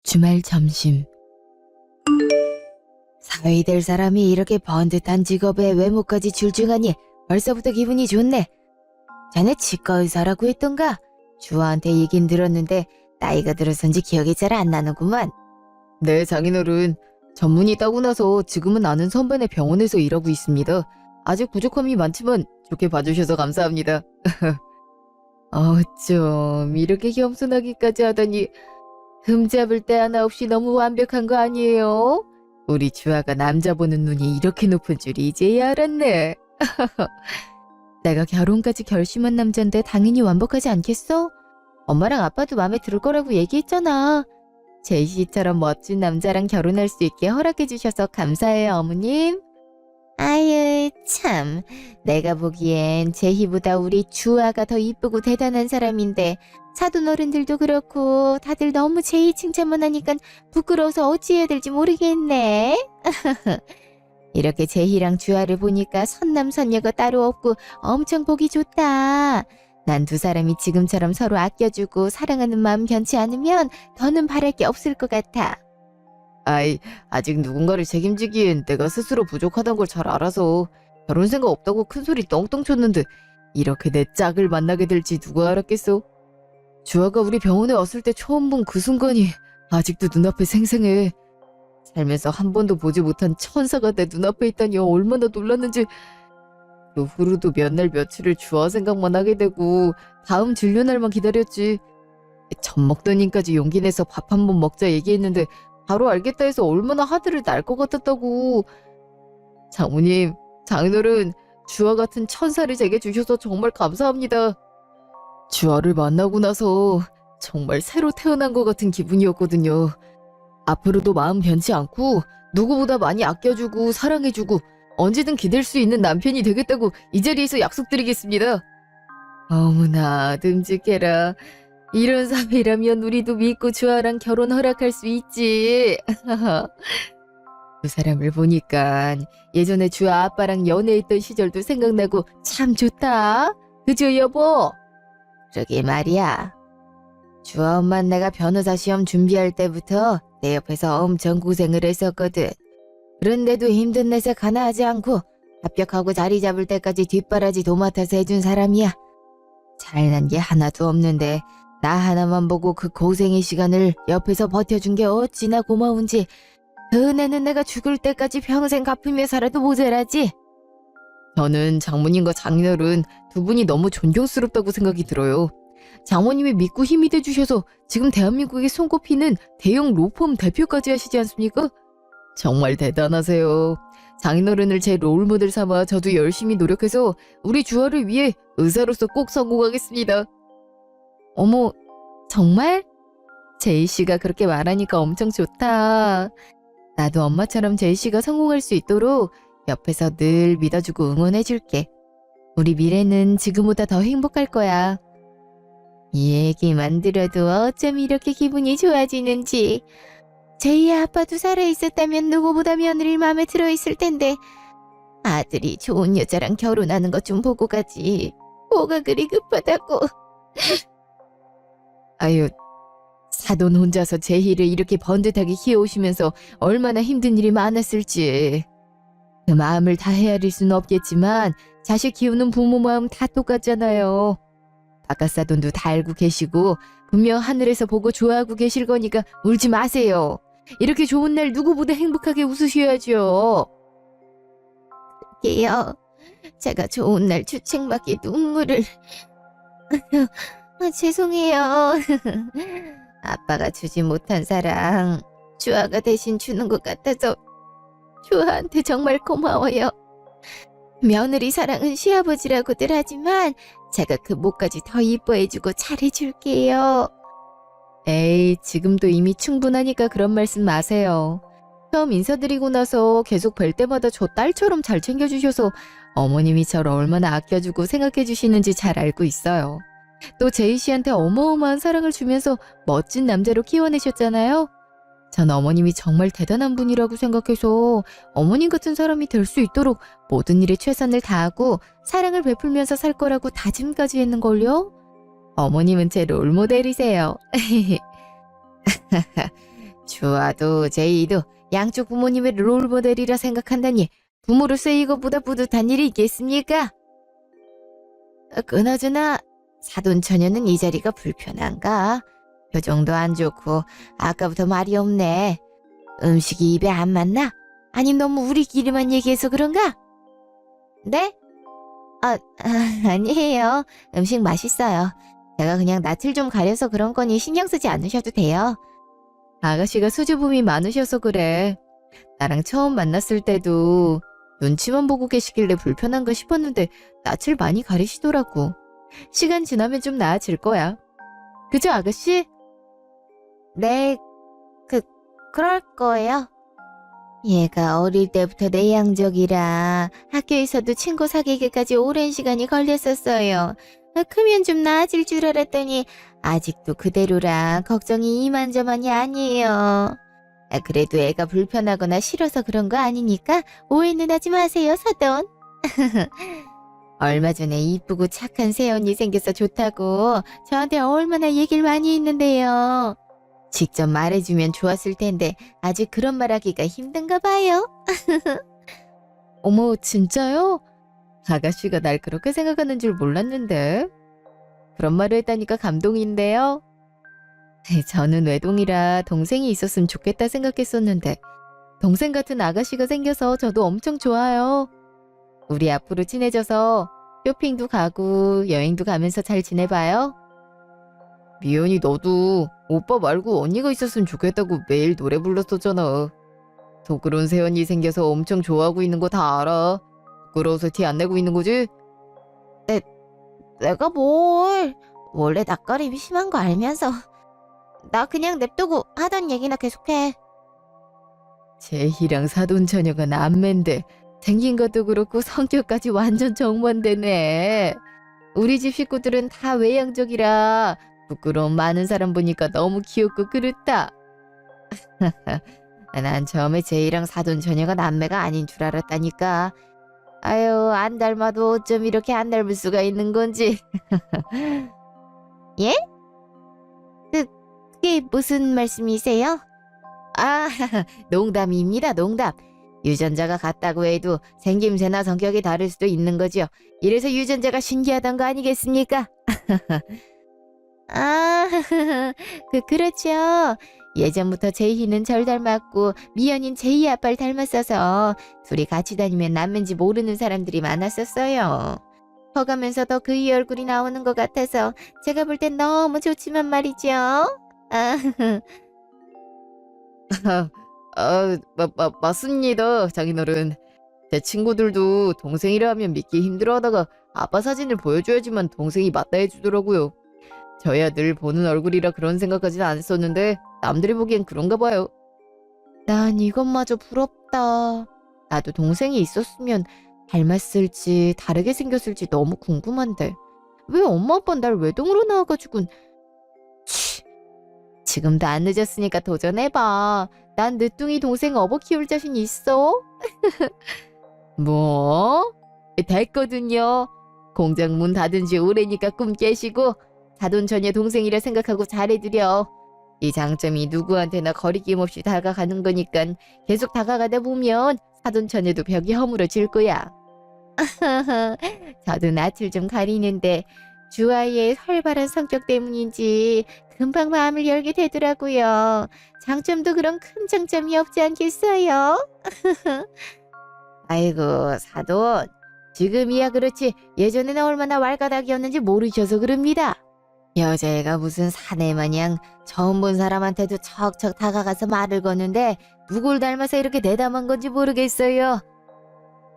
주말 점심. 사위 될 사람이 이렇게 번듯한 직업에 외모까지 출중하니 벌써부터 기분이 좋네. 자네 치과 의사라고 했던가? 주아한테 얘긴 들었는데 나이가 들어선지 기억이 잘 안 나는구만. 네, 장인어른. 전문의 따고 나서 지금은 아는 선배네 병원에서 일하고 있습니다. 아직 부족함이 많지만 좋게 봐주셔서 감사합니다. 어쩜 이렇게 겸손하기까지 하다니. 흠잡을 데 하나 없이 너무 완벽한 거 아니에요? 우리 주아가 남자 보는 눈이 이렇게 높은 줄이 이제야 알았네. 내가 결혼까지 결심한 남잔데 당연히 완벽하지 않겠어? 엄마랑 아빠도 마음에 들 거라고 얘기했잖아. 제이씨처럼 멋진 남자랑 결혼할 수 있게 허락해 주셔서 감사해요, 어머님. 아유, 참. 내가 보기엔 제희보다 우리 주아가 더 이쁘고 대단한 사람인데 사돈 어른들도 그렇고 다들 너무 제희 칭찬만 하니까 부끄러워서 어찌해야 될지 모르겠네. 이렇게 제희랑 주아를 보니까 선남선녀가 따로 없고 엄청 보기 좋다. 난 두 사람이 지금처럼 서로 아껴주고 사랑하는 마음 변치 않으면 더는 바랄 게 없을 것 같아. 아이, 아직 누군가를 책임지기엔 내가 스스로 부족하단 걸 잘 알아서 결혼 생각 없다고 큰소리 떵떵 쳤는데 이렇게 내 짝을 만나게 될지 누가 알았겠어? 주아가 우리 병원에 왔을 때 처음 본 그 순간이 아직도 눈앞에 생생해. 살면서 한 번도 보지 못한 천사가 내 눈앞에 있다니 얼마나 놀랐는지. 그 후로도 몇 날 며칠을 주아 생각만 하게 되고 다음 진료날만 기다렸지. 젖 먹더님까지 용기 내서 밥 한 번 먹자 얘기했는데 바로 알겠다 해서 얼마나 하드를 날 것 같았다고. 장모님, 장인어른, 주아 같은 천사를 제게 주셔서 정말 감사합니다. 주아를 만나고 나서 정말 새로 태어난 것 같은 기분이었거든요. 앞으로도 마음 변치 않고 누구보다 많이 아껴주고 사랑해주고 언제든 기댈 수 있는 남편이 되겠다고 이 자리에서 약속드리겠습니다. 어머나 듬직해라. 이런 사람이라면 우리도 믿고 주아랑 결혼 허락할 수 있지. 그 사람을 보니까 예전에 주아 아빠랑 연애했던 시절도 생각나고 참 좋다. 그죠 여보? 그러게 말이야. 주아 엄마는 내가 변호사 시험 준비할 때부터 내 옆에서 엄청 고생을 했었거든. 그런데도 힘든 내색 하나 하지 않고 합격하고 자리 잡을 때까지 뒷바라지 도맡아서 해준 사람이야. 잘난 게 하나도 없는데 나 하나만 보고 그 고생의 시간을 옆에서 버텨준 게 어찌나 고마운지 그 은혜는 내가 죽을 때까지 평생 갚으며 살아도 모자라지. 저는 장모님과 장인어른 두 분이 너무 존경스럽다고 생각이 들어요. 장모님이 믿고 힘이 돼주셔서 지금 대한민국에 손꼽히는 대형 로펌 대표까지 하시지 않습니까? 정말 대단하세요. 장인어른을 제 롤모델 삼아 저도 열심히 노력해서 우리 주아를 위해 의사로서 꼭 성공하겠습니다. 어머, 정말? 제이씨가 그렇게 말하니까 엄청 좋다. 나도 엄마처럼 제이씨가 성공할 수 있도록 옆에서 늘 믿어주고 응원해줄게. 우리 미래는 지금보다 더 행복할 거야. 이 얘기만 들어도 어쩜 이렇게 기분이 좋아지는지. 제이 아빠도 살아있었다면 누구보다 며느리 마음에 들어있을 텐데 아들이 좋은 여자랑 결혼하는 것 좀 보고 가지. 뭐가 그리 급하다고. 아유, 사돈 혼자서 제희를 이렇게 번듯하게 키워오시면서 얼마나 힘든 일이 많았을지. 그 마음을 다 헤아릴 수는 없겠지만 자식 키우는 부모 마음 다 똑같잖아요. 바깥 사돈도 다 알고 계시고 분명 하늘에서 보고 좋아하고 계실 거니까 울지 마세요. 이렇게 좋은 날 누구보다 행복하게 웃으셔야죠. 게요. 제가 좋은 날 주책맞게 눈물을... 죄송해요. 아빠가 주지 못한 사랑 주아가 대신 주는 것 같아서 주아한테 정말 고마워요. 며느리 사랑은 시아버지라고들 하지만 제가 그 목까지 더 이뻐해주고 잘해줄게요. 에이, 지금도 이미 충분하니까 그런 말씀 마세요. 처음 인사드리고 나서 계속 뵐 때마다 저 딸처럼 잘 챙겨주셔서 어머님이 저를 얼마나 아껴주고 생각해주시는지 잘 알고 있어요. 또 제이씨한테 어마어마한 사랑을 주면서 멋진 남자로 키워내셨잖아요. 전 어머님이 정말 대단한 분이라고 생각해서 어머님 같은 사람이 될 수 있도록 모든 일에 최선을 다하고 사랑을 베풀면서 살 거라고 다짐까지 했는걸요. 어머님은 제 롤모델이세요. 주아도 제이도 양쪽 부모님의 롤모델이라 생각한다니 부모로서 이것보다 뿌듯한 일이 있겠습니까? 그나저나 사돈처녀는 이 자리가 불편한가? 표정도 안 좋고 아까부터 말이 없네. 음식이 입에 안 맞나? 아님 너무 우리끼리만 얘기해서 그런가? 네? 아니에요. 음식 맛있어요. 제가 그냥 낯을 좀 가려서 그런 거니 신경 쓰지 않으셔도 돼요. 아가씨가 수줍음이 많으셔서 그래. 나랑 처음 만났을 때도 눈치만 보고 계시길래 불편한가 싶었는데 낯을 많이 가리시더라고. 시간 지나면 좀 나아질 거야. 그죠, 아가씨? 네, 그럴 거예요. 얘가 어릴 때부터 내향적이라 학교에서도 친구 사귀기까지 오랜 시간이 걸렸었어요. 크면 좀 나아질 줄 알았더니 아직도 그대로라 걱정이 이만저만이 아니에요. 그래도 애가 불편하거나 싫어서 그런 거 아니니까 오해는 하지 마세요, 사돈. 얼마 전에 이쁘고 착한 새언니 생겨서 좋다고 저한테 얼마나 얘기를 많이 했는데요. 직접 말해주면 좋았을 텐데 아직 그런 말하기가 힘든가 봐요. 어머, 진짜요? 아가씨가 날 그렇게 생각하는 줄 몰랐는데. 그런 말을 했다니까 감동인데요. 저는 외동이라 동생이 있었으면 좋겠다 생각했었는데 동생 같은 아가씨가 생겨서 저도 엄청 좋아요. 우리 앞으로 친해져서 쇼핑도 가고 여행도 가면서 잘 지내봐요. 미연이 너도 오빠 말고 언니가 있었으면 좋겠다고 매일 노래 불렀었잖아. 도그런 새언니 생겨서 엄청 좋아하고 있는 거 다 알아. 부끄러워서 티 안 내고 있는 거지? 내가 뭘. 원래 낯가림이 심한 거 알면서. 나 그냥 냅두고 하던 얘기나 계속해. 제희랑 사돈처녀가 남매인데 생긴 것도 그렇고 성격까지 완전 정반대네. 우리 집 식구들은 다 외향적이라 부끄러움 많은 사람 보니까 너무 귀엽고 그렇다. 난 처음에 제이랑 사돈처녀가 남매가 아닌 줄 알았다니까. 아유, 안 닮아도 어쩜 이렇게 안 닮을 수가 있는 건지. 예? 그게 무슨 말씀이세요? 아, 농담입니다, 농담. 유전자가 같다고 해도 생김새나 성격이 다를 수도 있는 거죠. 이래서 유전자가 신기하단 거 아니겠습니까? 아, 그렇죠. 예전부터 제이는 절 닮았고 미연인 제이 아빠를 닮았어서 둘이 같이 다니면 남매인지 모르는 사람들이 많았었어요. 커가면서도 그이 얼굴이 나오는 것 같아서 제가 볼 땐 너무 좋지만 말이죠. 아, 맞습니다, 장인어른. 제 친구들도 동생이라 하면 믿기 힘들어하다가 아빠 사진을 보여줘야지만 동생이 맞다 해주더라고요. 저야 늘 보는 얼굴이라 그런 생각까지는 안 했었는데 남들이 보기엔 그런가 봐요. 난 이것마저 부럽다. 나도 동생이 있었으면 닮았을지 다르게 생겼을지 너무 궁금한데 왜 엄마 아빠는 날 외동으로 낳아가지고. 치, 지금도 안 늦었으니까 도전해봐. 난 늦둥이 동생 업어 키울 자신 있어. 뭐? 됐거든요. 공장 문 닫은 지 오래니까 꿈 깨시고 사돈처녀 동생이라 생각하고 잘해드려. 이 장점이 누구한테나 거리낌 없이 다가가는 거니까 계속 다가가다 보면 사돈처녀도 벽이 허물어질 거야. 저도 낯을 좀 가리는데 주아이의 활발한 성격 때문인지 금방 마음을 열게 되더라고요. 장점도 그런 큰 장점이 없지 않겠어요? 아이고, 사돈. 지금이야 그렇지 예전에는 얼마나 왈가닥이었는지 모르셔서 그럽니다. 여자애가 무슨 사내 마냥 처음 본 사람한테도 척척 다가가서 말을 거는데 누굴 닮아서 이렇게 대담한 건지 모르겠어요.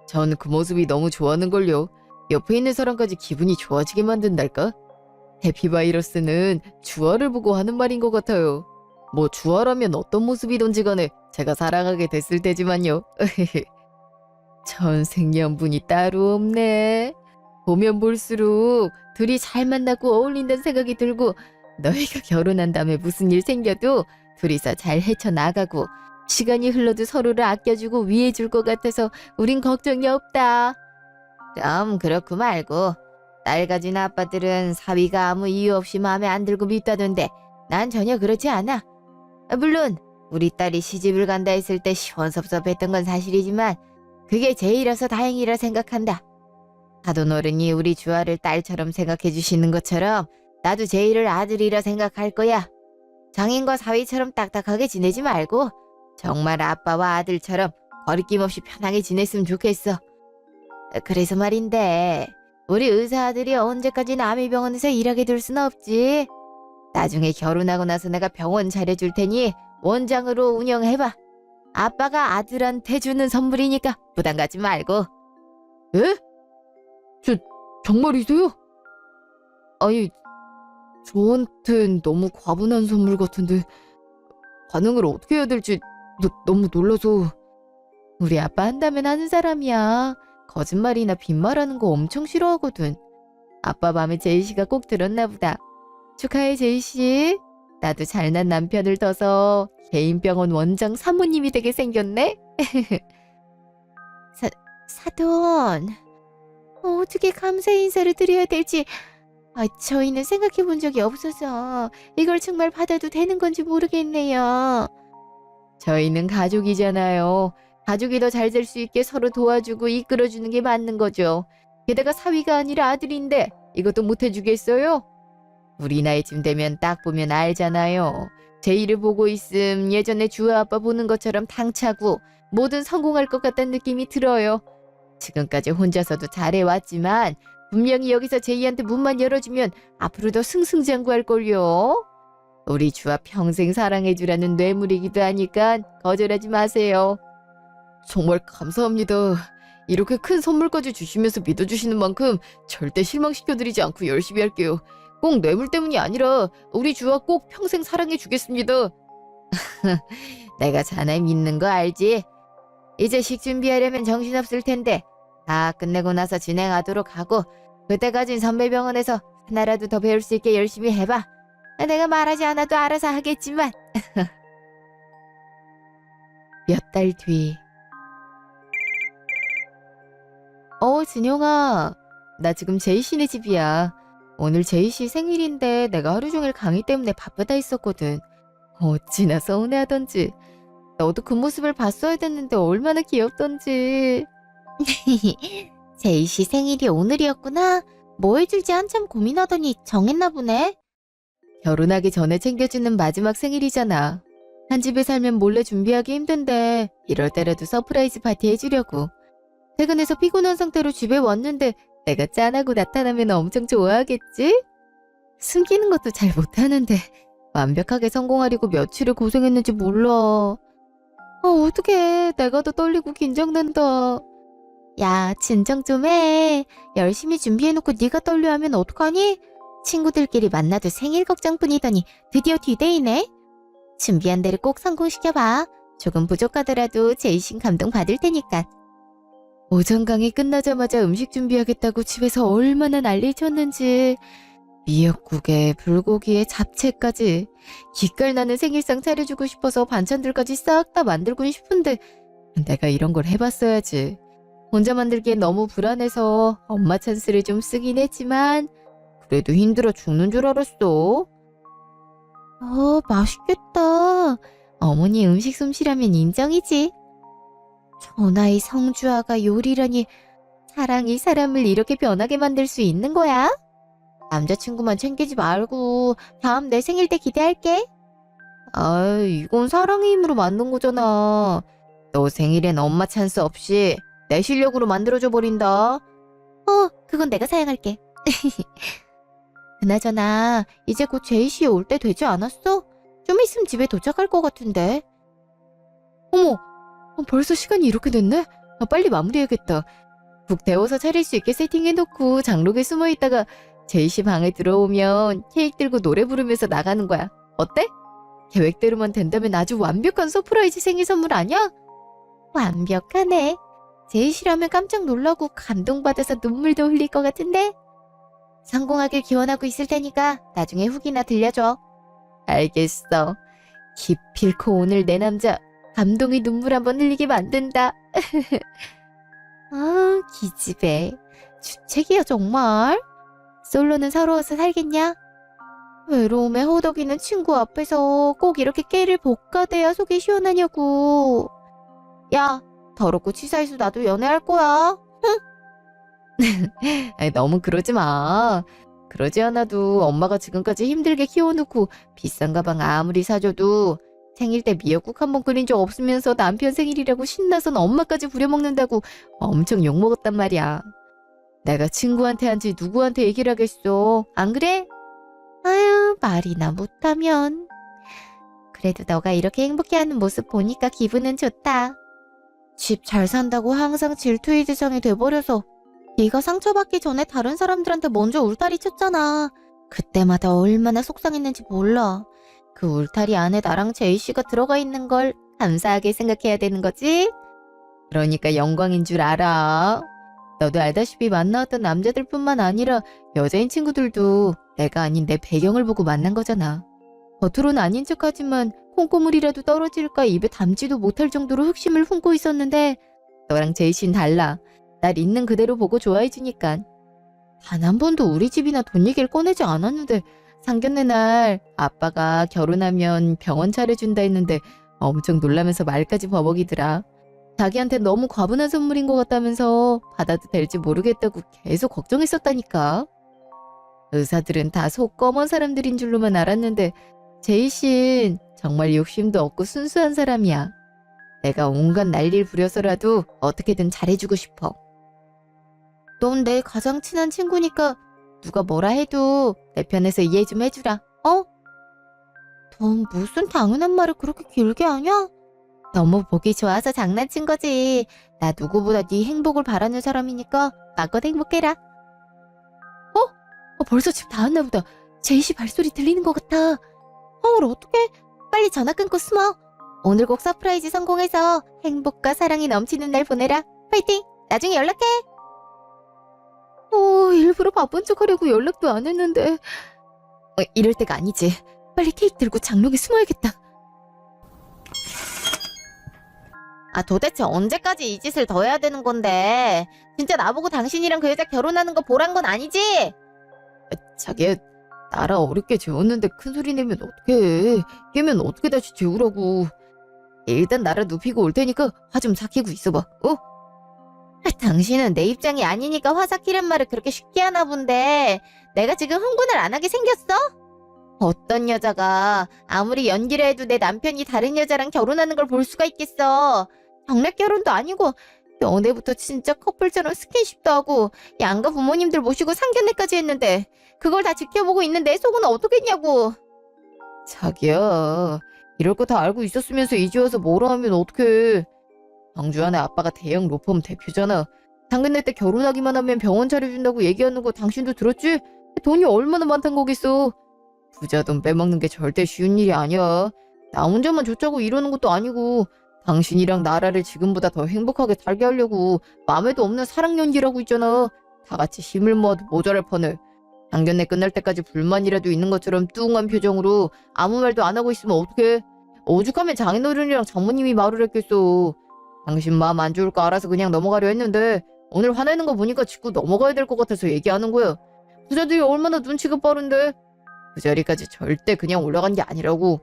전 그 모습이 너무 좋아하는걸요. 옆에 있는 사람까지 기분이 좋아지게 만든달까? 해피바이러스는 주아를 보고 하는 말인 것 같아요. 뭐 주아라면 어떤 모습이든지 간에 제가 사랑하게 됐을 테지만요. 천생연분이 따로 없네. 보면 볼수록 둘이 잘 만나고 어울린다는 생각이 들고 너희가 결혼한 다음에 무슨 일 생겨도 둘이서 잘 헤쳐나가고 시간이 흘러도 서로를 아껴주고 위해줄 것 같아서 우린 걱정이 없다. 그럼 그렇고 말고 딸 가진 아빠들은 사위가 아무 이유 없이 마음에 안 들고 밉다던데 난 전혀 그렇지 않아. 물론 우리 딸이 시집을 간다 했을 때 시원섭섭했던 건 사실이지만 그게 제일이라서 다행이라 생각한다. 사돈어른이 우리 주아를 딸처럼 생각해 주시는 것처럼 나도 제일을 아들이라 생각할 거야. 장인과 사위처럼 딱딱하게 지내지 말고 정말 아빠와 아들처럼 거리낌 없이 편하게 지냈으면 좋겠어. 그래서 말인데 우리 의사 아들이 언제까지 남의 병원에서 일하게 둘 순 없지. 나중에 결혼하고 나서 내가 병원 차려줄 테니 원장으로 운영해봐. 아빠가 아들한테 주는 선물이니까 부담 갖지 말고. 에? 정말이세요? 아니, 저한텐 너무 과분한 선물 같은데 반응을 어떻게 해야 될지 너무 놀라서. 우리 아빠 한다면 하는 사람이야. 거짓말이나 빈말하는 거 엄청 싫어하거든. 아빠 맘에 제이씨가 꼭 들었나 보다. 축하해 제이씨. 나도 잘난 남편을 둬서 개인병원 원장 사모님이 되게 생겼네. 사돈, 어떻게 감사 인사를 드려야 될지 저희는 생각해 본 적이 없어서 이걸 정말 받아도 되는 건지 모르겠네요. 저희는 가족이잖아요. 가족이 더 잘 될 수 있게 서로 도와주고 이끌어주는 게 맞는 거죠. 게다가 사위가 아니라 아들인데 이것도 못 해주겠어요? 우리 나이쯤 되면 딱 보면 알잖아요. 제 일을 보고 있음 예전에 주아 아빠 보는 것처럼 당차고 뭐든 성공할 것 같다는 느낌이 들어요. 지금까지 혼자서도 잘해왔지만 분명히 여기서 제이한테 문만 열어주면 앞으로도 승승장구할걸요. 우리 주아 평생 사랑해주라는 뇌물이기도 하니까 거절하지 마세요. 정말 감사합니다. 이렇게 큰 선물까지 주시면서 믿어주시는 만큼 절대 실망시켜드리지 않고 열심히 할게요. 꼭 뇌물 때문이 아니라 우리 주아 꼭 평생 사랑해주겠습니다. 내가 자네 믿는 거 알지? 이제 식 준비하려면 정신없을 텐데 다 끝내고 나서 진행하도록 하고 그때까진 선배 병원에서 하나라도 더 배울 수 있게 열심히 해봐. 내가 말하지 않아도 알아서 하겠지만. 몇 달 뒤. 진영아. 나 지금 제이씨네 집이야. 오늘 제이씨 생일인데 내가 하루 종일 강의 때문에 바쁘다 있었거든. 어찌나 서운해하던지. 너도 그 모습을 봤어야 됐는데 얼마나 귀엽던지. 제이씨 생일이 오늘이었구나. 뭐 해줄지 한참 고민하더니 정했나 보네. 결혼하기 전에 챙겨주는 마지막 생일이잖아. 한 집에 살면 몰래 준비하기 힘든데 이럴 때라도 서프라이즈 파티 해주려고. 퇴근해서 피곤한 상태로 집에 왔는데 내가 짠하고 나타나면 엄청 좋아하겠지? 숨기는 것도 잘 못하는데 완벽하게 성공하려고 며칠을 고생했는지 몰라. 어떡해. 내가 더 떨리고 긴장된다. 야, 진정 좀 해. 열심히 준비해놓고 네가 떨려하면 어떡하니? 친구들끼리 만나도 생일 걱정뿐이더니 드디어 디데이네. 준비한 대로 꼭 성공시켜봐. 조금 부족하더라도 제이신 감동 받을 테니까. 오전 강의 끝나자마자 음식 준비하겠다고 집에서 얼마나 난리 쳤는지. 미역국에 불고기에 잡채까지. 기깔 나는 생일상 차려주고 싶어서 반찬들까지 싹 다 만들곤 싶은데 내가 이런 걸 해봤어야지. 혼자 만들기엔 너무 불안해서 엄마 찬스를 좀 쓰긴 했지만 그래도 힘들어 죽는 줄 알았어. 맛있겠다. 어머니 음식 솜씨라면 인정이지. 저 나이 성주아가 요리라니. 사랑이 사람을 이렇게 변하게 만들 수 있는 거야? 남자친구만 챙기지 말고 다음 내 생일 때 기대할게. 이건 사랑의 힘으로 만든 거잖아. 너 생일엔 엄마 찬스 없이 내 실력으로 만들어줘 버린다. 그건 내가 사양할게. 그나저나 이제 곧 제이씨 올 때 되지 않았어? 좀 있으면 집에 도착할 것 같은데. 어머, 벌써 시간이 이렇게 됐네? 빨리 마무리해야겠다. 국 데워서 차릴 수 있게 세팅해놓고 장롱에 숨어있다가 제이씨 방에 들어오면 케이크 들고 노래 부르면서 나가는 거야. 어때? 계획대로만 된다면 아주 완벽한 서프라이즈 생일 선물 아니야? 완벽하네. 제이씨라면 깜짝 놀라고 감동받아서 눈물도 흘릴 것 같은데? 성공하길 기원하고 있을 테니까 나중에 후기나 들려줘. 알겠어. 기필코 오늘 내 남자 감동의 눈물 한번 흘리게 만든다. 기집애. 주책이야 정말. 솔로는 서러워서 살겠냐? 외로움에 허덕이는 친구 앞에서 꼭 이렇게 깨를 볶아대야 속이 시원하냐고. 야, 더럽고 치사해서 나도 연애할 거야. 아니, 너무 그러지 마. 그러지 않아도 엄마가 지금까지 힘들게 키워놓고 비싼 가방 아무리 사줘도 생일 때 미역국 한 번 끓인 적 없으면서 남편 생일이라고 신나선 엄마까지 부려먹는다고 엄청 욕먹었단 말이야. 내가 친구한테 한지 누구한테 얘기를 하겠어. 안 그래? 아유, 말이나 못하면. 그래도 너가 이렇게 행복해하는 모습 보니까 기분은 좋다. 집 잘 산다고 항상 질투의 대상이 돼버려서 네가 상처받기 전에 다른 사람들한테 먼저 울타리 쳤잖아. 그때마다 얼마나 속상했는지 몰라. 그 울타리 안에 나랑 제이씨가 들어가 있는 걸 감사하게 생각해야 되는 거지? 그러니까 영광인 줄 알아. 너도 알다시피 만나왔던 남자들뿐만 아니라 여자인 친구들도 내가 아닌 내 배경을 보고 만난 거잖아. 겉으로는 아닌 척하지만 콩고물이라도 떨어질까 입에 담지도 못할 정도로 흑심을 품고 있었는데 너랑 제이씨는 달라. 날 있는 그대로 보고 좋아해주니까. 단 한 번도 우리 집이나 돈 얘기를 꺼내지 않았는데 상견례 날 아빠가 결혼하면 병원 차려준다 했는데 엄청 놀라면서 말까지 버벅이더라. 자기한테 너무 과분한 선물인 것 같다면서 받아도 될지 모르겠다고 계속 걱정했었다니까. 의사들은 다 속 검은 사람들인 줄로만 알았는데 제이씨는 정말 욕심도 없고 순수한 사람이야. 내가 온갖 난리를 부려서라도 어떻게든 잘해주고 싶어. 넌 내 가장 친한 친구니까 누가 뭐라 해도 내 편에서 이해 좀 해주라. 어? 넌 무슨 당연한 말을 그렇게 길게 하냐? 너무 보기 좋아서 장난친 거지. 나 누구보다 네 행복을 바라는 사람이니까 마껏 행복해라. 벌써 집 다 왔나 보다. 제이씨 발소리 들리는 것 같아. 우리 어떡해? 빨리 전화 끊고 숨어. 오늘 꼭 서프라이즈 성공해서 행복과 사랑이 넘치는 날 보내라. 파이팅! 나중에 연락해. 일부러 바쁜 척하려고 연락도 안 했는데. 이럴 때가 아니지. 빨리 케이크 들고 장롱에 숨어야겠다. 도대체 언제까지 이 짓을 더 해야 되는 건데? 진짜 나보고 당신이랑 그 여자 결혼하는 거 보란 건 아니지? 자기야, 나라 어렵게 재웠는데 큰소리 내면 어떡해. 깨면 어떻게 다시 재우라고. 일단 나라 눕히고 올 테니까 화 좀 삭히고 있어봐. 당신은 내 입장이 아니니까 화 삭히란 말을 그렇게 쉽게 하나 본데 내가 지금 흥분을 안 하게 생겼어? 어떤 여자가 아무리 연기를 해도 내 남편이 다른 여자랑 결혼하는 걸 볼 수가 있겠어. 정략 결혼도 아니고 연애부터 진짜 커플처럼 스킨십도 하고 양가 부모님들 모시고 상견례까지 했는데 그걸 다 지켜보고 있는 내 속은 어떻겠냐고. 자기야, 이럴 거 다 알고 있었으면서 이제 와서 뭐라 하면 어떡해. 광주 안에 아빠가 대형 로펌 대표잖아. 상견례 때 결혼하기만 하면 병원 차려준다고 얘기하는 거 당신도 들었지? 돈이 얼마나 많단 거겠어. 부자 돈 빼먹는 게 절대 쉬운 일이 아니야. 나 혼자만 좋자고 이러는 것도 아니고 당신이랑 나라를 지금보다 더 행복하게 살게 하려고 마음에도 없는 사랑 연기라고 있잖아. 다 같이 힘을 모아도 모자랄 판에. 상견례 끝날 때까지 불만이라도 있는 것처럼 뚱한 표정으로 아무 말도 안 하고 있으면 어떡해. 오죽하면 장인어른이랑 장모님이 말을 했겠어. 당신 마음 안 좋을 거 알아서 그냥 넘어가려 했는데 오늘 화내는 거 보니까 짚고 넘어가야 될 것 같아서 얘기하는 거야. 부자들이 얼마나 눈치가 빠른데. 그 자리까지 절대 그냥 올라간 게 아니라고.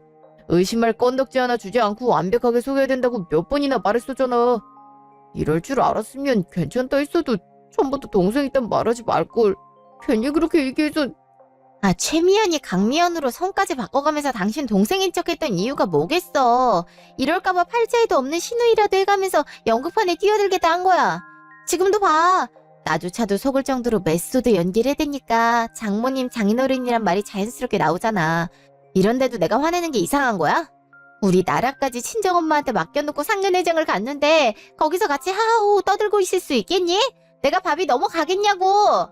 의심할 건덕지 하나 주지 않고 완벽하게 속여야 된다고 몇 번이나 말했었잖아. 이럴 줄 알았으면 괜찮다 했어도 처음부터 동생 있단 말하지 말걸. 괜히 그렇게 얘기해서. 최미연이 강미연으로 성까지 바꿔가면서 당신 동생인 척했던 이유가 뭐겠어. 이럴까봐 팔자에도 없는 신우이라도 해가면서 연극판에 뛰어들겠다 한 거야. 지금도 봐. 나조차도 속을 정도로 메소드 연기를 해대니까 장모님 장인어른이란 말이 자연스럽게 나오잖아. 이런데도 내가 화내는 게 이상한 거야? 우리 나라까지 친정엄마한테 맡겨놓고 상견례장을 갔는데 거기서 같이 하하호 떠들고 있을 수 있겠니? 내가 밥이 넘어가겠냐고.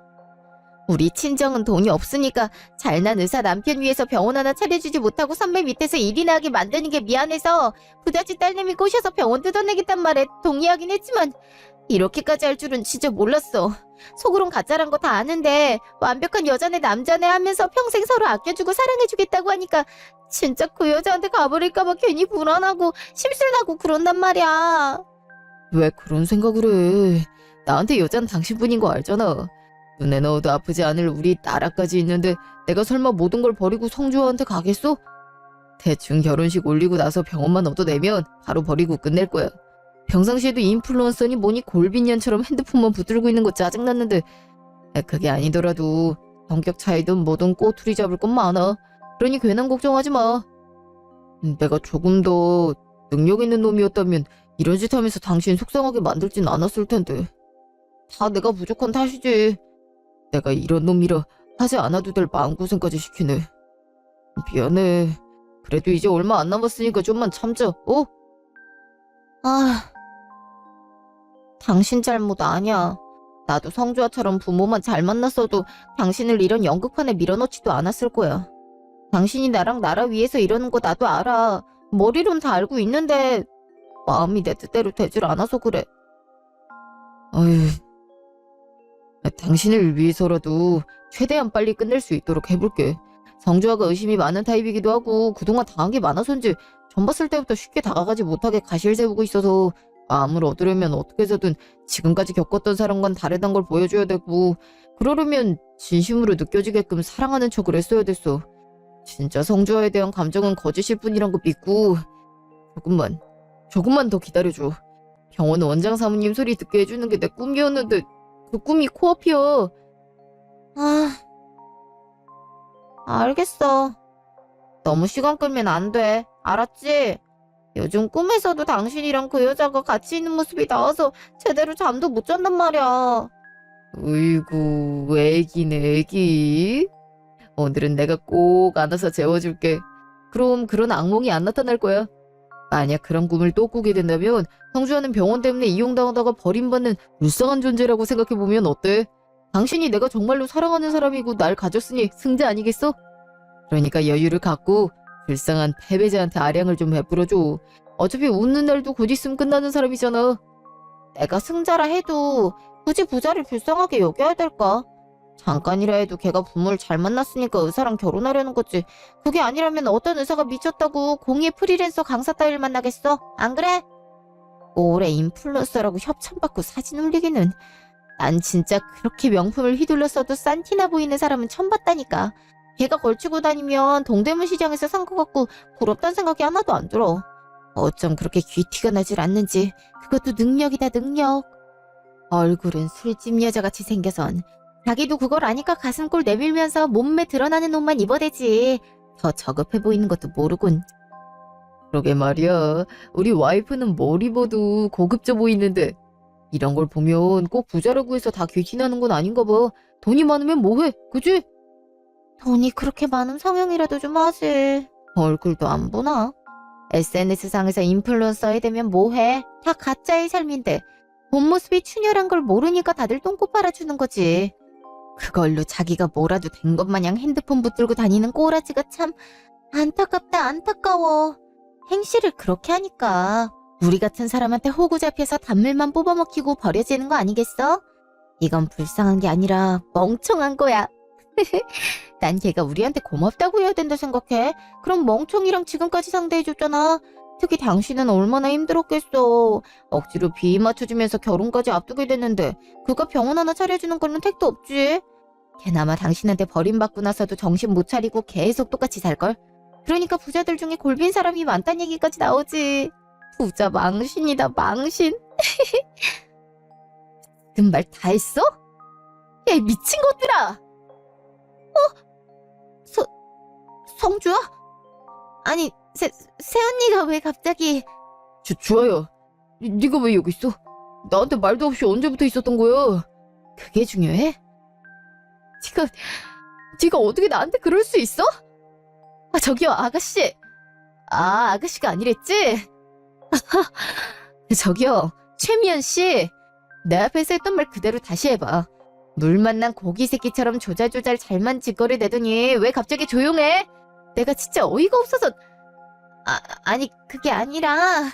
우리 친정은 돈이 없으니까 잘난 의사 남편 위해서 병원 하나 차려주지 못하고 선배 밑에서 일이나 하게 만드는 게 미안해서 부잣집 딸내미 꼬셔서 병원 뜯어내겠단 말에 동의하긴 했지만 이렇게까지 할 줄은 진짜 몰랐어. 속으론 가짜란 거 다 아는데 완벽한 여자네 남자네 하면서 평생 서로 아껴주고 사랑해주겠다고 하니까 진짜 그 여자한테 가버릴까봐 괜히 불안하고 심술나고 그런단 말이야. 왜 그런 생각을 해? 나한테 여자는 당신뿐인 거 알잖아. 눈에 넣어도 아프지 않을 우리 나라까지 있는데 내가 설마 모든 걸 버리고 성주아한테 가겠어? 대충 결혼식 올리고 나서 병원만 얻어내면 바로 버리고 끝낼 거야. 평상시에도 인플루언서니 뭐니 골빈년처럼 핸드폰만 붙들고 있는 거 짜증났는데 그게 아니더라도 성격 차이든 뭐든 꼬투리 잡을 건 많아. 그러니 괜한 걱정하지 마. 내가 조금 더 능력 있는 놈이었다면 이런 짓 하면서 당신 속상하게 만들진 않았을 텐데. 다 내가 부족한 탓이지. 내가 이런 놈이라 하지 않아도 될 마음고생까지 시키네. 미안해. 그래도 이제 얼마 안 남았으니까 좀만 참자, 어? 당신 잘못 아니야. 나도 성주아처럼 부모만 잘 만났어도 당신을 이런 연극판에 밀어넣지도 않았을 거야. 당신이 나랑 나라 위해서 이러는 거 나도 알아. 머리론 다 알고 있는데 마음이 내 뜻대로 되질 않아서 그래. 어휴, 당신을 위해서라도 최대한 빨리 끝낼 수 있도록 해볼게. 성주아가 의심이 많은 타입이기도 하고 그동안 당한 게 많아서인지 전 봤을 때부터 쉽게 다가가지 못하게 가실 세우고 있어서 마음을 얻으려면 어떻게 해서든 지금까지 겪었던 사람과는 다르단 걸 보여줘야 되고 그러려면 진심으로 느껴지게끔 사랑하는 척을 했어야 됐어. 진짜 성주아에 대한 감정은 거짓일 뿐이란 거 믿고 조금만 더 기다려줘. 병원 원장 사모님 소리 듣게 해주는 게 내 꿈이었는데 그 꿈이 코앞이야. 알겠어. 너무 시간 끌면 안 돼. 알았지? 요즘 꿈에서도 당신이랑 그 여자가 같이 있는 모습이 나와서 제대로 잠도 못 잔단 말이야. 으이구, 애기네, 애기. 오늘은 내가 꼭 안아서 재워줄게. 그럼 그런 악몽이 안 나타날 거야. 만약 그런 꿈을 또 꾸게 된다면 성주아는 병원 때문에 이용당하다가 버림받는 불쌍한 존재라고 생각해보면 어때? 당신이 내가 정말로 사랑하는 사람이고 날 가졌으니 승자 아니겠어? 그러니까 여유를 갖고 불쌍한 패배자한테 아량을 좀 베풀어줘. 어차피 웃는 날도 곧 있으면 끝나는 사람이잖아. 내가 승자라 해도 굳이 부자를 불쌍하게 여겨야 될까? 잠깐이라 해도 걔가 부모를 잘 만났으니까 의사랑 결혼하려는 거지. 그게 아니라면 어떤 의사가 미쳤다고 공예 프리랜서 강사 따위를 만나겠어? 안 그래? 올해 인플루언서라고 협찬받고 사진 올리기는. 난 진짜 그렇게 명품을 휘둘렀어도 싼티나 보이는 사람은 처음 봤다니까. 걔가 걸치고 다니면 동대문 시장에서 산 거 같고 부럽단 생각이 하나도 안 들어. 어쩜 그렇게 귀티가 나질 않는지. 그것도 능력이다, 능력. 얼굴은 술집 여자같이 생겨선 자기도 그걸 아니까 가슴골 내밀면서 몸매 드러나는 옷만 입어대지. 더 저급해 보이는 것도 모르군. 그러게 말이야. 우리 와이프는 뭘 입어도 고급져 보이는데 이런 걸 보면 꼭 부자라고 해서 다 귀티나는 건 아닌가 봐. 돈이 많으면 뭐해, 그지? 돈이 그렇게 많은 성형이라도 좀 하지. 얼굴도 안 보나? SNS상에서 인플루언서에 되면 뭐해? 다 가짜의 삶인데 본 모습이 충혈한 걸 모르니까 다들 똥꼬 빨아주는 거지. 그걸로 자기가 뭐라도 된 것 마냥 핸드폰 붙들고 다니는 꼬라지가 참 안타깝다, 안타까워. 행실을 그렇게 하니까 우리 같은 사람한테 호구 잡혀서 단물만 뽑아먹히고 버려지는 거 아니겠어? 이건 불쌍한 게 아니라 멍청한 거야. 난 걔가 우리한테 고맙다고 해야 된다 생각해. 그럼 멍청이랑 지금까지 상대해줬잖아. 특히 당신은 얼마나 힘들었겠어. 억지로 비위 맞춰주면서 결혼까지 앞두게 됐는데 그가 병원 하나 차려주는 거는 택도 없지. 걔나마 당신한테 버림받고 나서도 정신 못 차리고 계속 똑같이 살걸. 그러니까 부자들 중에 골빈 사람이 많단 얘기까지 나오지. 부자 망신이다, 망신. 그 말 다 했어? 야, 이 미친 것들아! 성주야? 아니, 새언니가 왜 갑자기... 주아야, 네가 왜 여기 있어? 나한테 말도 없이 언제부터 있었던 거야? 그게 중요해? 네가 어떻게 나한테 그럴 수 있어? 저기요, 아가씨. 아가씨가 아니랬지? 저기요, 최미연 씨. 내 앞에서 했던 말 그대로 다시 해봐. 물 만난 고기 새끼처럼 조잘조잘 잘만 짓거리 대더니 왜 갑자기 조용해? 내가 진짜 어이가 없어서... 아니 그게 아니라...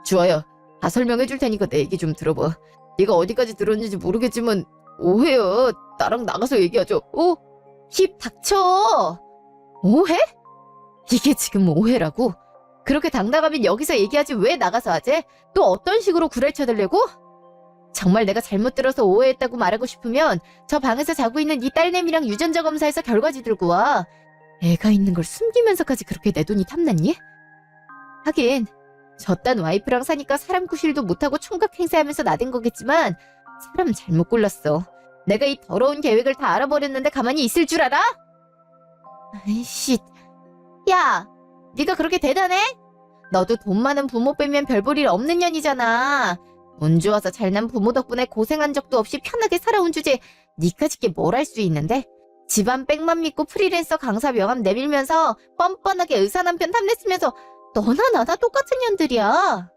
주아야, 다 설명해 줄 테니까 내 얘기 좀 들어봐. 네가 어디까지 들었는지 모르겠지만 오해야. 나랑 나가서 얘기하죠. 힙 닥쳐. 오해? 이게 지금 오해라고? 그렇게 당당하면 여기서 얘기하지 왜 나가서 하지? 또 어떤 식으로 구랄 쳐들려고? 정말 내가 잘못 들어서 오해했다고 말하고 싶으면 저 방에서 자고 있는 네 딸내미랑 유전자 검사해서 결과지 들고 와. 애가 있는 걸 숨기면서까지 그렇게 내 돈이 탐났니? 하긴 저딴 와이프랑 사니까 사람 구실도 못하고 총각 행세하면서 나댄 거겠지만 사람 잘못 골랐어. 내가 이 더러운 계획을 다 알아버렸는데 가만히 있을 줄 알아? 아이씨, 야, 네가 그렇게 대단해? 너도 돈 많은 부모 빼면 별 볼 일 없는 년이잖아. 운 좋아서 잘난 부모 덕분에 고생한 적도 없이 편하게 살아온 주제에 니까짓게 뭘 할 수 있는데? 집안 백만 믿고 프리랜서 강사 명함 내밀면서 뻔뻔하게 의사 남편 탐냈으면서 너나 나나 똑같은 년들이야.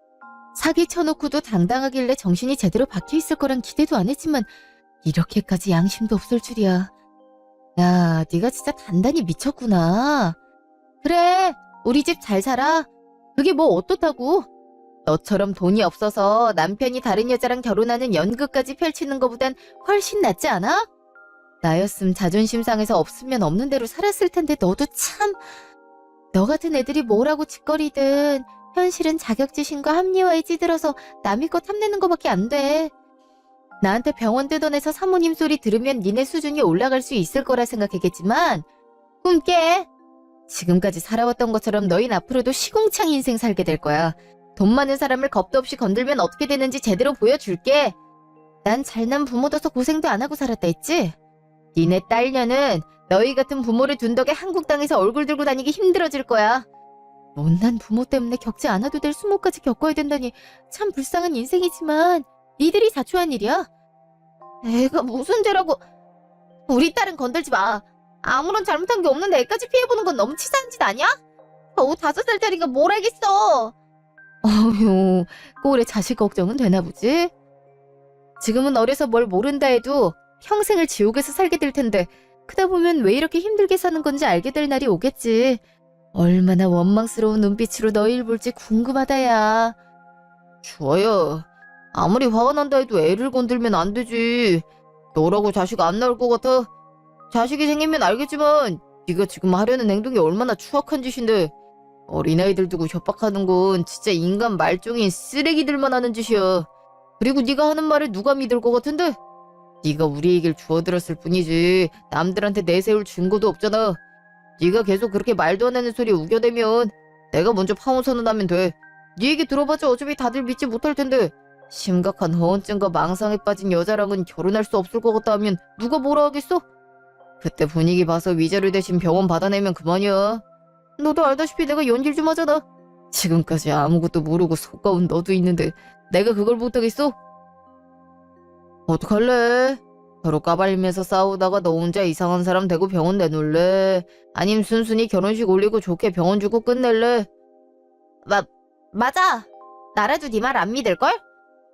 사기 쳐놓고도 당당하길래 정신이 제대로 박혀있을 거란 기대도 안 했지만 이렇게까지 양심도 없을 줄이야. 야, 네가 진짜 단단히 미쳤구나. 그래, 우리 집 잘 살아. 그게 뭐 어떻다고. 너처럼 돈이 없어서 남편이 다른 여자랑 결혼하는 연극까지 펼치는 것보단 훨씬 낫지 않아? 나였음 자존심 상해서 없으면 없는 대로 살았을 텐데 너도 참... 너 같은 애들이 뭐라고 짓거리든 현실은 자격지심과 합리화에 찌들어서 남의 것 탐내는 거밖에 안 돼. 나한테 병원 뜯어내서 사모님 소리 들으면 니네 수준이 올라갈 수 있을 거라 생각했겠지만 꿈 깨. 지금까지 살아왔던 것처럼 너흰 앞으로도 시궁창 인생 살게 될 거야. 돈 많은 사람을 겁도 없이 건들면 어떻게 되는지 제대로 보여줄게. 난 잘난 부모둬서 고생도 안 하고 살았다 했지? 니네 딸녀는 너희 같은 부모를 둔 덕에 한국 땅에서 얼굴 들고 다니기 힘들어질 거야. 못난 부모 때문에 겪지 않아도 될 수모까지 겪어야 된다니 참 불쌍한 인생이지만 니들이 자초한 일이야. 애가 무슨 죄라고. 우리 딸은 건들지 마. 아무런 잘못한 게 없는데 애까지 피해보는 건 너무 치사한 짓 아니야? 겨우 5살짜리가 뭘 알겠어. 어휴, 꼴에 자식 걱정은 되나 보지? 지금은 어려서 뭘 모른다 해도 평생을 지옥에서 살게 될 텐데 크다 보면 왜 이렇게 힘들게 사는 건지 알게 될 날이 오겠지. 얼마나 원망스러운 눈빛으로 너희를 볼지 궁금하다 야. 주아야, 아무리 화가 난다 해도 애를 건들면 안 되지. 너라고 자식 안 나올 것 같아? 자식이 생기면 알겠지만 네가 지금 하려는 행동이 얼마나 추악한 짓인데. 어린아이들 두고 협박하는 건 진짜 인간 말종인 쓰레기들만 하는 짓이야. 그리고 네가 하는 말을 누가 믿을 것 같은데? 네가 우리 얘기를 주워들었을 뿐이지 남들한테 내세울 증거도 없잖아. 네가 계속 그렇게 말도 안 하는 소리 우겨대면 내가 먼저 파혼 선언하면 돼. 네 얘기 들어봤자 어차피 다들 믿지 못할 텐데 심각한 허언증과 망상에 빠진 여자랑은 결혼할 수 없을 것 같다 하면 누가 뭐라 하겠어? 그때 분위기 봐서 위자료 대신 병원 받아내면 그만이야. 너도 알다시피 내가 연질 좀 하잖아. 지금까지 아무것도 모르고 속가운 너도 있는데 내가 그걸 못하겠어? 어떡할래? 서로 까발리면서 싸우다가 너 혼자 이상한 사람 되고 병원 내놓을래? 아님 순순히 결혼식 올리고 좋게 병원 주고 끝낼래? 맞아. 나라도 네 말 안 믿을걸?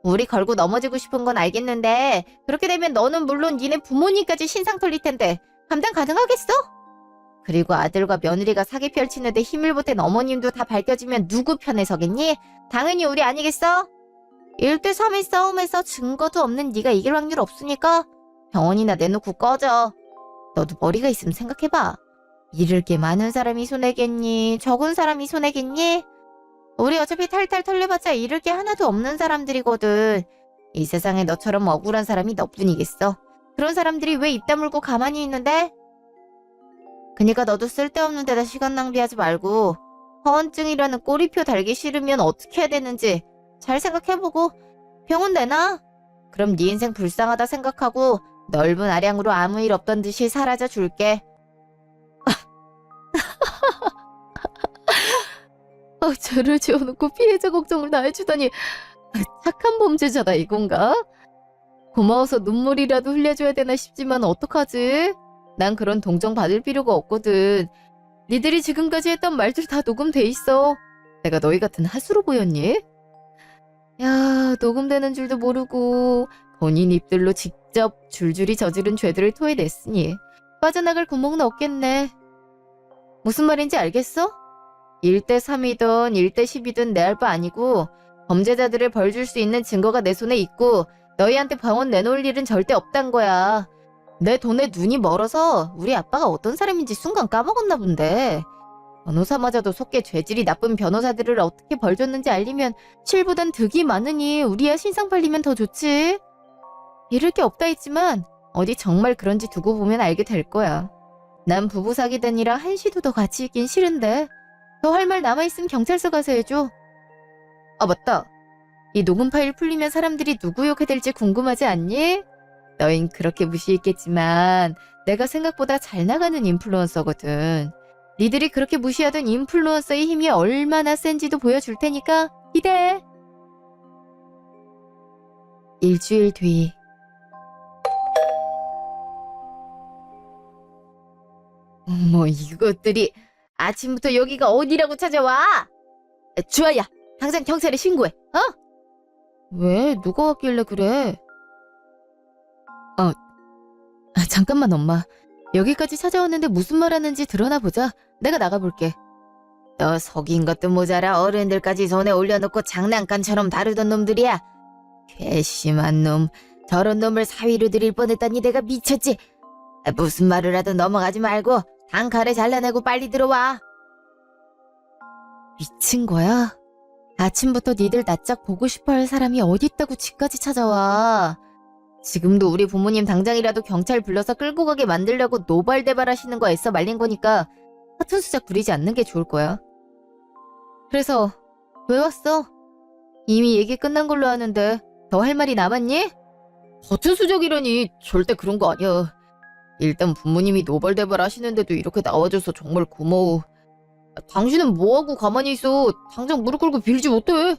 우리 걸고 넘어지고 싶은 건 알겠는데 그렇게 되면 너는 물론 니네 부모님까지 신상 털릴 텐데 감당 가능하겠어? 그리고 아들과 며느리가 사기 펼치는데 힘을 보탠 어머님도 다 밝혀지면 누구 편에 서겠니? 당연히 우리 아니겠어? 1대3의 싸움에서 증거도 없는 네가 이길 확률 없으니까 병원이나 내놓고 꺼져. 너도 머리가 있으면 생각해봐. 잃을 게 많은 사람이 손해겠니? 적은 사람이 손해겠니? 우리 어차피 탈탈 털려봤자 잃을 게 하나도 없는 사람들이거든. 이 세상에 너처럼 억울한 사람이 너뿐이겠어. 그런 사람들이 왜 입 다물고 가만히 있는데? 그니까 너도 쓸데없는 데다 시간 낭비하지 말고 허언증이라는 꼬리표 달기 싫으면 어떻게 해야 되는지 잘 생각해보고 병원 내놔. 그럼 네 인생 불쌍하다 생각하고 넓은 아량으로 아무 일 없던 듯이 사라져 줄게. 죄를 지어놓고 피해자 걱정을 다 해주다니 착한 범죄자다 이건가? 고마워서 눈물이라도 흘려줘야 되나 싶지만 어떡하지? 난 그런 동정 받을 필요가 없거든. 니들이 지금까지 했던 말들 다 녹음돼 있어. 내가 너희 같은 하수로 보였니? 야, 녹음되는 줄도 모르고 본인 입들로 직접 줄줄이 저지른 죄들을 토해냈으니 빠져나갈 구멍은 없겠네. 무슨 말인지 알겠어? 1대3이든 1대10이든 내 할 바 아니고 범죄자들을 벌 줄 수 있는 증거가 내 손에 있고 너희한테 병원 내놓을 일은 절대 없단 거야. 내 돈에 눈이 멀어서 우리 아빠가 어떤 사람인지 순간 까먹었나 본데. 변호사마저도 속게 죄질이 나쁜 변호사들을 어떻게 벌 줬는지 알리면 실보단 득이 많으니 우리야 신상 팔리면 더 좋지. 잃을 게 없다 했지만 어디 정말 그런지 두고 보면 알게 될 거야. 난 부부 사귀다니라 한시도 더 같이 있긴 싫은데 더 할 말 남아있으면 경찰서 가서 해줘. 아 맞다. 이 녹음 파일 풀리면 사람들이 누구 욕해 될지 궁금하지 않니? 너흰 그렇게 무시했겠지만 내가 생각보다 잘 나가는 인플루언서거든. 니들이 그렇게 무시하던 인플루언서의 힘이 얼마나 센지도 보여줄 테니까 기대해. 일주일 뒤. 어머 이것들이 아침부터 여기가 어디라고 찾아와? 주아야 당장 경찰에 신고해. 어? 왜? 누가 왔길래 그래? 잠깐만 엄마. 여기까지 찾아왔는데 무슨 말 하는지 드러나 보자. 내가 나가볼게. 너 속인 것도 모자라 어른들까지 손에 올려놓고 장난감처럼 다루던 놈들이야. 괘씸한 놈. 저런 놈을 사위로 들일 뻔했다니 내가 미쳤지. 무슨 말을 하든 넘어가지 말고 단칼에 잘라내고 빨리 들어와. 미친 거야? 아침부터 니들 낯짝 보고 싶어할 사람이 어딨다고 집까지 찾아와. 지금도 우리 부모님 당장이라도 경찰 불러서 끌고 가게 만들려고 노발대발하시는 거 애써 말린 거니까 허튼 수작 부리지 않는 게 좋을 거야. 그래서 왜 왔어? 이미 얘기 끝난 걸로 아는데 더 할 말이 남았니? 허튼 수작이라니 절대 그런 거 아니야. 일단 부모님이 노발대발 하시는데도 이렇게 나와줘서 정말 고마워. 당신은 뭐하고 가만히 있어. 당장 무릎 꿇고 빌지 못해.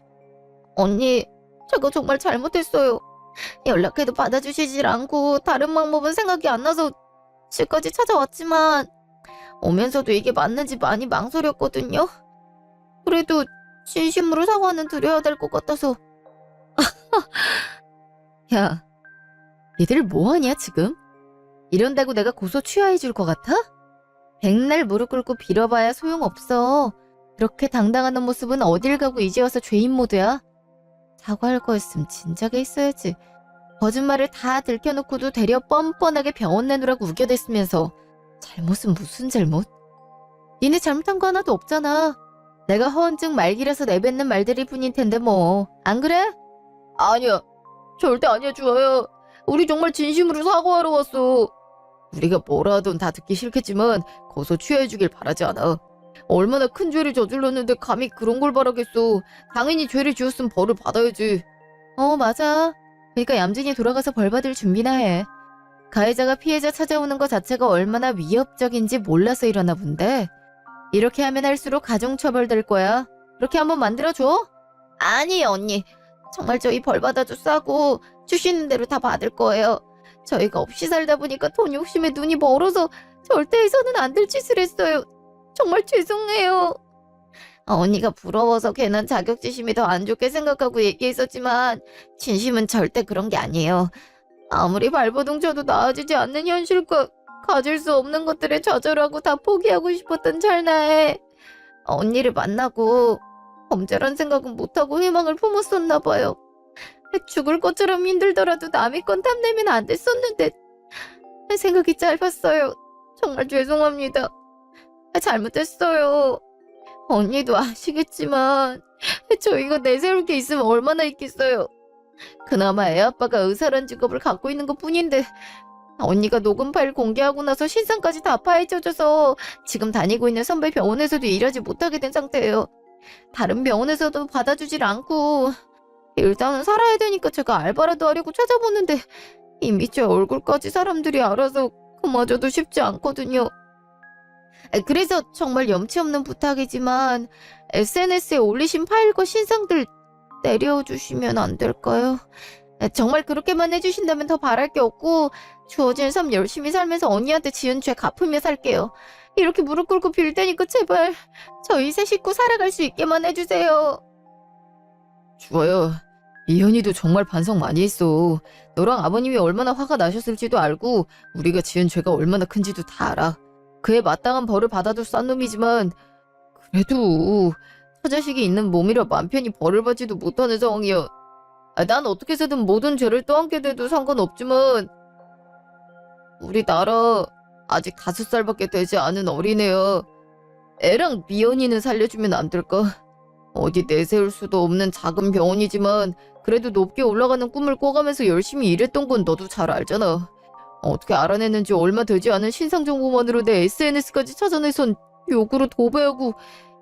언니, 제가 정말 잘못했어요. 연락해도 받아주시질 않고 다른 방법은 생각이 안 나서 집까지 찾아왔지만 오면서도 이게 맞는지 많이 망설였거든요. 그래도 진심으로 사과는 드려야 될 것 같아서. 야, 니들 뭐하냐 지금? 이런다고 내가 고소 취하해줄 것 같아? 백날 무릎 꿇고 빌어봐야 소용없어. 그렇게 당당하는 모습은 어딜 가고 이제 와서 죄인 모드야. 사과할 거였으면 진작에 했어야지. 거짓말을 다 들켜놓고도 되려 뻔뻔하게 병원 내놓으라고 우겨댔으면서 잘못은 무슨 잘못? 니네 잘못한 거 하나도 없잖아. 내가 허언증 말기라서 내뱉는 말들일 뿐일 텐데 뭐. 안 그래? 아니야. 절대 아니야 주아야. 우리 정말 진심으로 사과하러 왔어. 우리가 뭐라 하든 다 듣기 싫겠지만 고소 취하해주길 바라지 않아. 얼마나 큰 죄를 저질렀는데 감히 그런 걸 바라겠어. 당연히 죄를 지었으면 벌을 받아야지. 맞아. 그러니까 얌전히 돌아가서 벌 받을 준비나 해. 가해자가 피해자 찾아오는 것 자체가 얼마나 위협적인지 몰라서 이러나 본데 이렇게 하면 할수록 가중처벌 될 거야. 그렇게 한번 만들어줘? 아니 언니. 정말 저희 벌 받아도 싸고 주시는 대로 다 받을 거예요. 저희가 없이 살다 보니까 돈 욕심에 눈이 멀어서 절대 해서는 안 될 짓을 했어요. 정말 죄송해요. 언니가 부러워서 괜한 자격지심이 더 안 좋게 생각하고 얘기했었지만 진심은 절대 그런 게 아니에요. 아무리 발버둥 쳐도 나아지지 않는 현실과 가질 수 없는 것들에 좌절하고 다 포기하고 싶었던 찰나에 언니를 만나고 범죄란 생각은 못하고 희망을 품었었나 봐요. 죽을 것처럼 힘들더라도 남의 건 탐내면 안 됐었는데 생각이 짧았어요. 정말 죄송합니다. 잘못했어요. 언니도 아시겠지만 저희가 내세울 게 있으면 얼마나 있겠어요. 그나마 애아빠가 의사란 직업을 갖고 있는 것뿐인데 언니가 녹음 파일 공개하고 나서 신상까지 다 파헤쳐져서 지금 다니고 있는 선배 병원에서도 일하지 못하게 된 상태예요. 다른 병원에서도 받아주질 않고 일단은 살아야 되니까 제가 알바라도 하려고 찾아보는데 이미 제 얼굴까지 사람들이 알아서 그마저도 쉽지 않거든요. 그래서 정말 염치 없는 부탁이지만 SNS에 올리신 파일과 신상들 내려주시면 안 될까요? 정말 그렇게만 해주신다면 더 바랄 게 없고 주어진 삶 열심히 살면서 언니한테 지은 죄 갚으며 살게요. 이렇게 무릎 꿇고 빌 테니까 제발 저희 세 식구 살아갈 수 있게만 해주세요. 주아야, 이현이도 정말 반성 많이 했어. 너랑 아버님이 얼마나 화가 나셨을지도 알고 우리가 지은 죄가 얼마나 큰지도 다 알아. 그에 마땅한 벌을 받아도 싼 놈이지만 그래도 처자식이 있는 몸이라 맘 편히 벌을 받지도 못하는 상황이야. 난 어떻게 해서든 모든 죄를 떠안게 돼도 상관없지만 우리 나라 아직 5살밖에 되지 않은 어린애야. 애랑 미연이는 살려주면 안 될까? 어디 내세울 수도 없는 작은 병원이지만 그래도 높게 올라가는 꿈을 꿔가면서 열심히 일했던 건 너도 잘 알잖아. 어떻게 알아냈는지 얼마 되지 않은 신상 정보만으로 내 SNS까지 찾아내선 욕으로 도배하고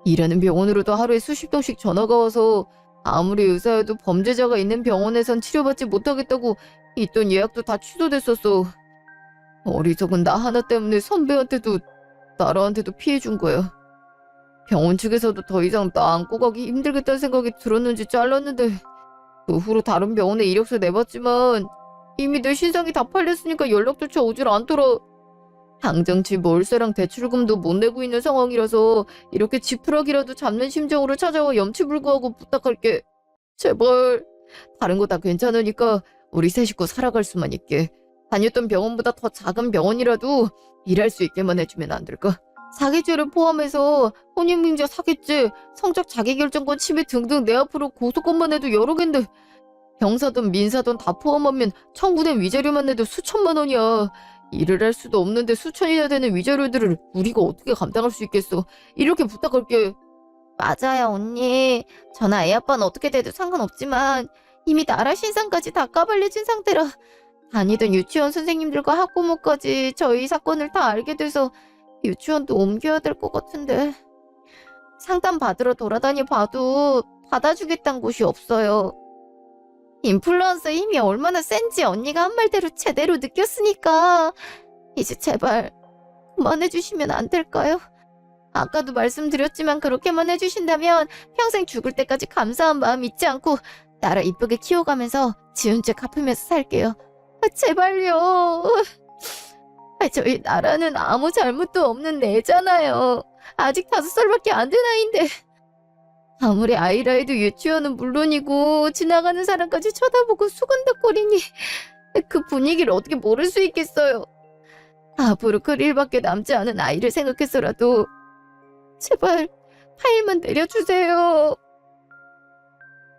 일하는 병원으로도 하루에 수십 통씩 전화가 와서 아무리 의사여도 범죄자가 있는 병원에선 치료받지 못하겠다고 있던 예약도 다 취소됐었어. 어리석은 나 하나 때문에 선배한테도 나라한테도 피해준 거야. 병원 측에서도 더 이상 나 안고 가기 힘들겠다는 생각이 들었는지 잘랐는데 그 후로 다른 병원에 이력서 내봤지만 이미 내 신상이 다 팔렸으니까 연락조차 오질 않더라. 당장 집 월세랑 대출금도 못 내고 있는 상황이라서 이렇게 지푸라기라도 잡는 심정으로 찾아와 염치불구하고 부탁할게. 제발 다른 거 다 괜찮으니까 우리 세 식구 살아갈 수만 있게. 다녔던 병원보다 더 작은 병원이라도 일할 수 있게만 해주면 안 될까? 사기죄를 포함해서 혼인빙자 사기죄, 성적 자기결정권 침해 등등 내 앞으로 고소건만 해도 여러 갠데 형사든 민사든 다 포함하면 청구된 위자료만 내도 수천만 원이야. 일을 할 수도 없는데 수천이나 되는 위자료들을 우리가 어떻게 감당할 수 있겠어. 이렇게 부탁할게. 맞아요, 언니. 저나 애 아빠는 어떻게 돼도 상관없지만 이미 나라 신상까지 다 까발려진 상태라 다니던 유치원 선생님들과 학부모까지 저희 사건을 다 알게 돼서 유치원도 옮겨야 될 것 같은데 상담 받으러 돌아다니 봐도 받아주겠다는 곳이 없어요. 인플루언서 힘이 얼마나 센지 언니가 한 말대로 제대로 느꼈으니까 이제 제발 그만해주시면 안 될까요? 아까도 말씀드렸지만 그렇게만 해주신다면 평생 죽을 때까지 감사한 마음 잊지 않고 나라 이쁘게 키워가면서 지은 죄 갚으면서 살게요. 제발요. 저희 나라는 아무 잘못도 없는 애잖아요. 아직 5살밖에 안 된 아이인데 아무리 아이라 해도 유치원은 물론이고 지나가는 사람까지 쳐다보고 수근덕거리니 그 분위기를 어떻게 모를 수 있겠어요. 앞으로 그 일밖에 남지 않은 아이를 생각해서라도 제발 파일만 내려주세요.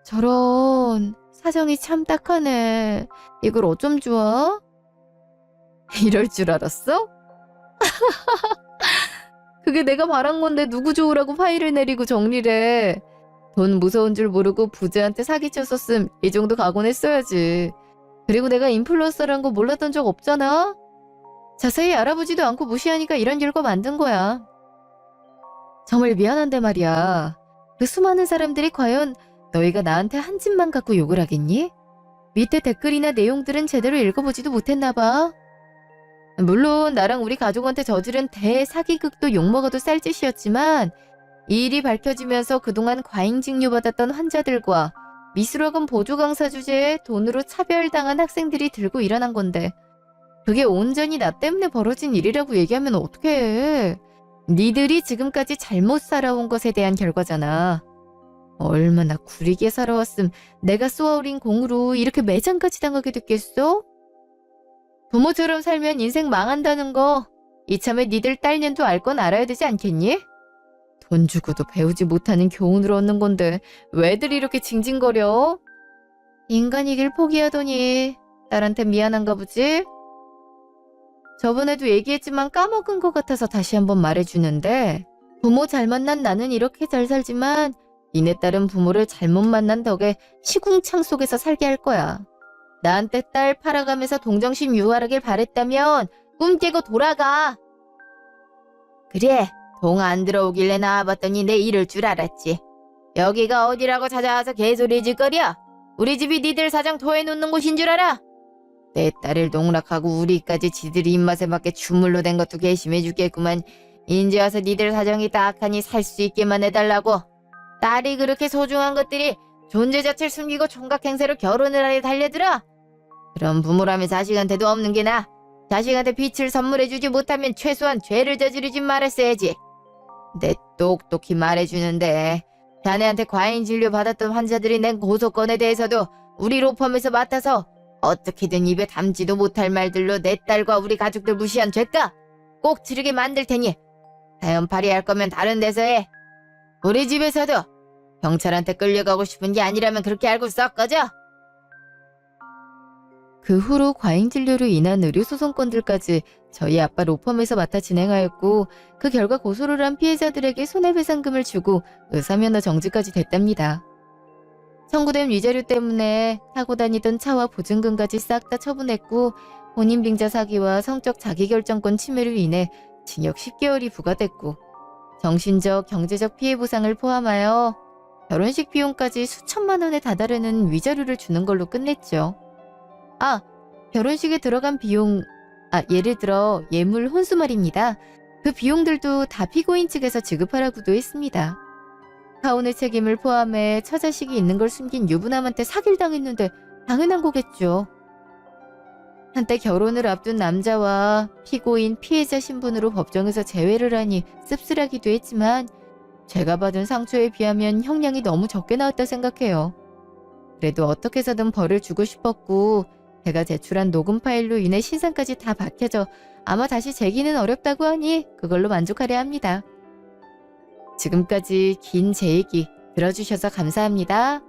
저런 사정이 참 딱하네. 이걸 어쩜 좋아? 이럴 줄 알았어? 그게 내가 바란 건데 누구 좋으라고 파일을 내리고 정리래. 돈 무서운 줄 모르고 부자한테 사기쳤었음 이 정도 각오는 했어야지. 그리고 내가 인플루언서라는 거 몰랐던 적 없잖아. 자세히 알아보지도 않고 무시하니까 이런 결과 만든 거야. 정말 미안한데 말이야. 그 수많은 사람들이 과연 너희가 나한테 한 집만 갖고 욕을 하겠니? 밑에 댓글이나 내용들은 제대로 읽어보지도 못했나 봐. 물론 나랑 우리 가족한테 저지른 대사기극도 욕먹어도 쌀 짓이었지만 이 일이 밝혀지면서 그동안 과잉직료 받았던 환자들과 미술학원 보조 강사 주제에 돈으로 차별당한 학생들이 들고 일어난 건데 그게 온전히 나 때문에 벌어진 일이라고 얘기하면 어떡해. 니들이 지금까지 잘못 살아온 것에 대한 결과잖아. 얼마나 구리게 살아왔음 내가 쏘아올린 공으로 이렇게 매장까지 당하게 됐겠어? 부모처럼 살면 인생 망한다는 거 이참에 니들 딸년도 알 건 알아야 되지 않겠니? 돈 주고도 배우지 못하는 교훈을 얻는 건데 왜들 이렇게 징징거려? 인간이길 포기하더니 딸한테 미안한가 보지? 저번에도 얘기했지만 까먹은 것 같아서 다시 한번 말해주는데 부모 잘 만난 나는 이렇게 잘 살지만 니네 딸은 부모를 잘못 만난 덕에 시궁창 속에서 살게 할 거야. 나한테 딸 팔아가면서 동정심 유발하길 바랬다면 꿈 깨고 돌아가. 그래, 동 안 들어오길래 나와봤더니 내 이럴 줄 알았지. 여기가 어디라고 찾아와서 개소리 짓거려? 우리 집이 니들 사정 토해놓는 곳인 줄 알아? 내 딸을 농락하고 우리까지 지들이 입맛에 맞게 주물러 댄 것도 괘씸해 죽겠구만. 인제 와서 니들 사정이 딱하니 살 수 있게만 해달라고. 딸이 그렇게 소중한 것들이 존재 자체를 숨기고 총각행세로 결혼을 하려 달려들어? 그럼 부모라면 자식한테도 없는 게 나아. 자식한테 빛을 선물해주지 못하면 최소한 죄를 저지르지 말았어야지. 내 똑똑히 말해주는데 자네한테 과잉 진료 받았던 환자들이 낸 고소건에 대해서도 우리 로펌에서 맡아서 어떻게든 입에 담지도 못할 말들로 내 딸과 우리 가족들 무시한 죄가 꼭 치르게 만들 테니 사연 발의할 거면 다른 데서 해. 우리 집에서도 경찰한테 끌려가고 싶은 게 아니라면 그렇게 알고 썩 꺼져. 그 후로 과잉진료로 인한 의료소송건들까지 저희 아빠 로펌에서 맡아 진행하였고 그 결과 고소를 한 피해자들에게 손해배상금을 주고 의사면허 정지까지 됐답니다. 청구된 위자료 때문에 타고 다니던 차와 보증금까지 싹 다 처분했고 혼인빙자 사기와 성적 자기결정권 침해로 인해 징역 10개월이 부과됐고 정신적, 경제적 피해 보상을 포함하여 결혼식 비용까지 수천만 원에 다다르는 위자료를 주는 걸로 끝냈죠. 결혼식에 들어간 비용, 예를 들어 예물 혼수 말입니다. 그 비용들도 다 피고인 측에서 지급하라고도 했습니다. 가혼의 책임을 포함해 처자식이 있는 걸 숨긴 유부남한테 사기를 당했는데 당연한 거겠죠. 한때 결혼을 앞둔 남자와 피고인 피해자 신분으로 법정에서 재회를 하니 씁쓸하기도 했지만 제가 받은 상처에 비하면 형량이 너무 적게 나왔다 생각해요. 그래도 어떻게 해서든 벌을 주고 싶었고 제가 제출한 녹음 파일로 인해 신상까지 다 밝혀져 아마 다시 재기는 어렵다고 하니 그걸로 만족하려 합니다. 지금까지 긴 제 얘기 들어주셔서 감사합니다.